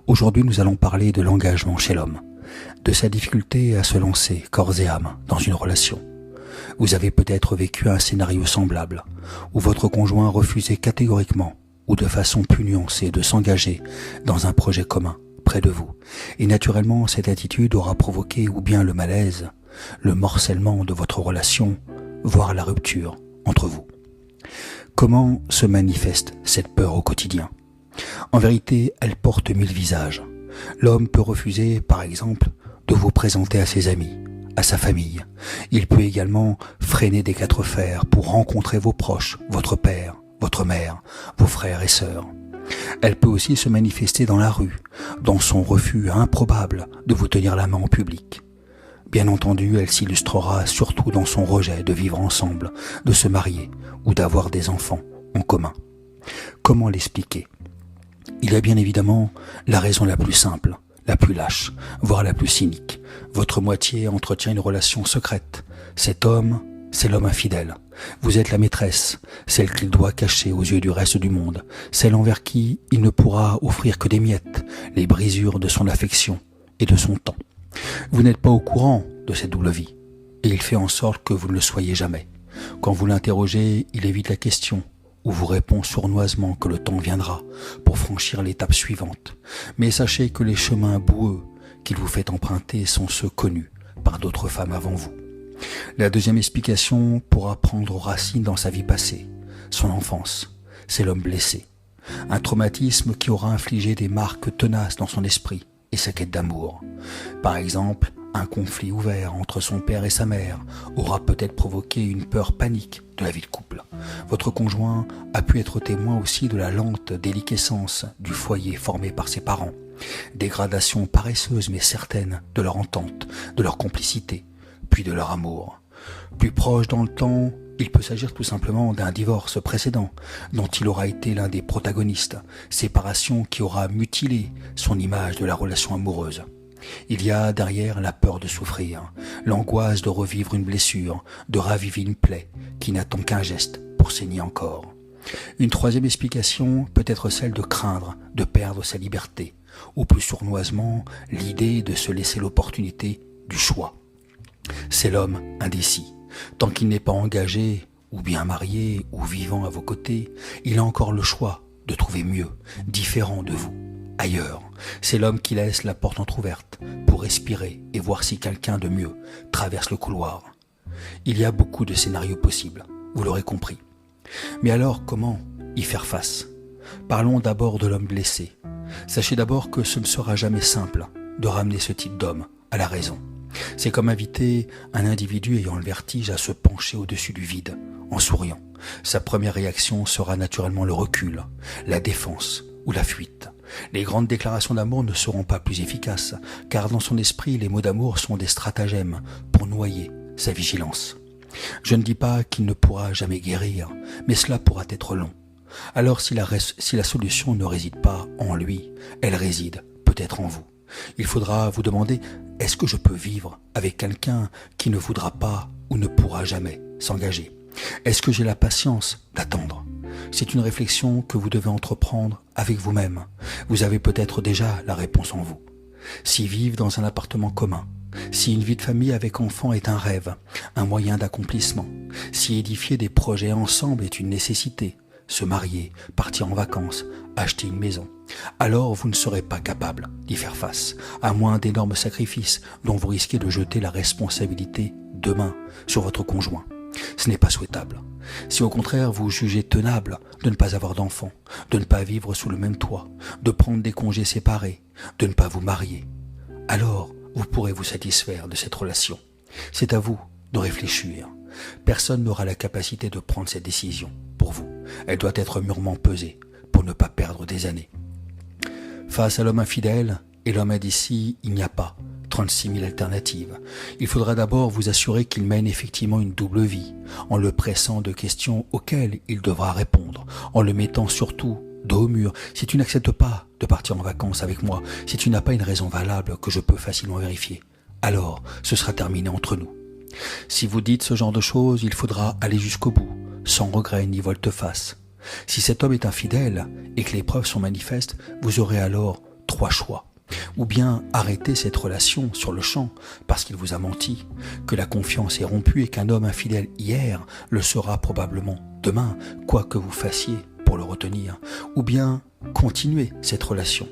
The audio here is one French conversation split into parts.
Aujourd'hui, nous allons parler de l'engagement chez l'homme, de sa difficulté à se lancer corps et âme dans une relation. Vous avez peut-être vécu un scénario semblable, où votre conjoint refusait catégoriquement ou de façon plus nuancée de s'engager dans un projet commun près de vous. Et naturellement, cette attitude aura provoqué ou bien le malaise, le morcellement de votre relation, voire la rupture entre vous. Comment se manifeste cette peur au quotidien ? En vérité, elle porte 1000 visages. L'homme peut refuser, par exemple, de vous présenter à ses amis, à sa famille. Il peut également freiner des 4 fers pour rencontrer vos proches, votre père, votre mère, vos frères et sœurs. Elle peut aussi se manifester dans la rue, dans son refus improbable de vous tenir la main en public. Bien entendu, elle s'illustrera surtout dans son rejet de vivre ensemble, de se marier ou d'avoir des enfants en commun. Comment l'expliquer ? Il y a bien évidemment la raison la plus simple, la plus lâche, voire la plus cynique. Votre moitié entretient une relation secrète. Cet homme, c'est l'homme infidèle. Vous êtes la maîtresse, celle qu'il doit cacher aux yeux du reste du monde, celle envers qui il ne pourra offrir que des miettes, les brisures de son affection et de son temps. Vous n'êtes pas au courant de cette double vie, et il fait en sorte que vous ne le soyez jamais. Quand vous l'interrogez, il évite la question, ou vous répond sournoisement que le temps viendra pour franchir l'étape suivante. Mais sachez que les chemins boueux qu'il vous fait emprunter sont ceux connus par d'autres femmes avant vous. La deuxième explication pourra prendre racine dans sa vie passée, son enfance. C'est l'homme blessé. Un traumatisme qui aura infligé des marques tenaces dans son esprit et sa quête d'amour. Par exemple, un conflit ouvert entre son père et sa mère aura peut-être provoqué une peur panique de la vie de couple. Votre conjoint a pu être témoin aussi de la lente déliquescence du foyer formé par ses parents. Dégradation paresseuse mais certaine de leur entente, de leur complicité, puis de leur amour. Plus proche dans le temps, il peut s'agir tout simplement d'un divorce précédent dont il aura été l'un des protagonistes, séparation qui aura mutilé son image de la relation amoureuse. Il y a derrière la peur de souffrir, l'angoisse de revivre une blessure, de raviver une plaie qui n'attend qu'un geste pour saigner encore. Une troisième explication peut être celle de craindre de perdre sa liberté, ou plus sournoisement, l'idée de se laisser l'opportunité du choix. C'est l'homme indécis. Tant qu'il n'est pas engagé, ou bien marié, ou vivant à vos côtés, il a encore le choix de trouver mieux, différent de vous, ailleurs. C'est l'homme qui laisse la porte entrouverte pour respirer et voir si quelqu'un de mieux traverse le couloir. Il y a beaucoup de scénarios possibles, vous l'aurez compris. Mais alors, comment y faire face ? Parlons d'abord de l'homme blessé. Sachez d'abord que ce ne sera jamais simple de ramener ce type d'homme à la raison. C'est comme inviter un individu ayant le vertige à se pencher au-dessus du vide, en souriant. Sa première réaction sera naturellement le recul, la défense ou la fuite. Les grandes déclarations d'amour ne seront pas plus efficaces, car dans son esprit, les mots d'amour sont des stratagèmes pour noyer sa vigilance. Je ne dis pas qu'il ne pourra jamais guérir, mais cela pourra être long. Alors si la solution ne réside pas en lui, elle réside peut-être en vous. Il faudra vous demander, est-ce que je peux vivre avec quelqu'un qui ne voudra pas ou ne pourra jamais s'engager ? Est-ce que j'ai la patience d'attendre ? C'est une réflexion que vous devez entreprendre avec vous-même. Vous avez peut-être déjà la réponse en vous. Si vivre dans un appartement commun, si une vie de famille avec enfants est un rêve, un moyen d'accomplissement, si édifier des projets ensemble est une nécessité, se marier, partir en vacances, acheter une maison, alors vous ne serez pas capable d'y faire face, à moins d'énormes sacrifices dont vous risquez de jeter la responsabilité demain sur votre conjoint. Ce n'est pas souhaitable. Si au contraire vous jugez tenable de ne pas avoir d'enfants, de ne pas vivre sous le même toit, de prendre des congés séparés, de ne pas vous marier, alors vous pourrez vous satisfaire de cette relation. C'est à vous de réfléchir. Personne n'aura la capacité de prendre cette décision pour vous. Elle doit être mûrement pesée pour ne pas perdre des années. Face à l'homme infidèle et l'homme indécis, il n'y a pas 36 000 alternatives. Il faudra d'abord vous assurer qu'il mène effectivement une double vie, en le pressant de questions auxquelles il devra répondre, en le mettant surtout dos au mur. Si tu n'acceptes pas de partir en vacances avec moi, si tu n'as pas une raison valable que je peux facilement vérifier, alors ce sera terminé entre nous. Si vous dites ce genre de choses, il faudra aller jusqu'au bout, sans regret ni volte-face. Si cet homme est infidèle et que les preuves sont manifestes, vous aurez alors 3 choix. Ou bien arrêter cette relation sur le champ parce qu'il vous a menti, que la confiance est rompue et qu'un homme infidèle hier le sera probablement demain, quoi que vous fassiez pour le retenir. Ou bien continuer cette relation.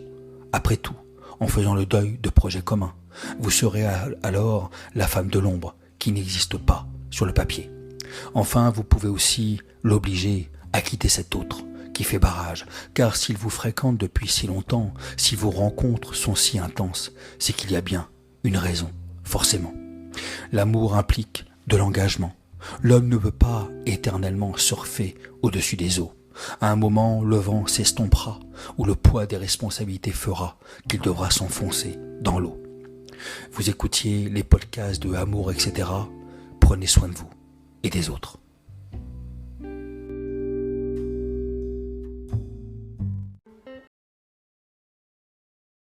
Après tout, en faisant le deuil de projets communs, vous serez alors la femme de l'ombre qui n'existe pas sur le papier. Enfin, vous pouvez aussi l'obliger à quitter cet autre qui fait barrage, car s'il vous fréquente depuis si longtemps, si vos rencontres sont si intenses, c'est qu'il y a bien une raison, forcément. L'amour implique de l'engagement. L'homme ne peut pas éternellement surfer au-dessus des eaux. À un moment, le vent s'estompera, ou le poids des responsabilités fera qu'il devra s'enfoncer dans l'eau. Vous écoutiez les podcasts de Amour, etc. Prenez soin de vous et des autres.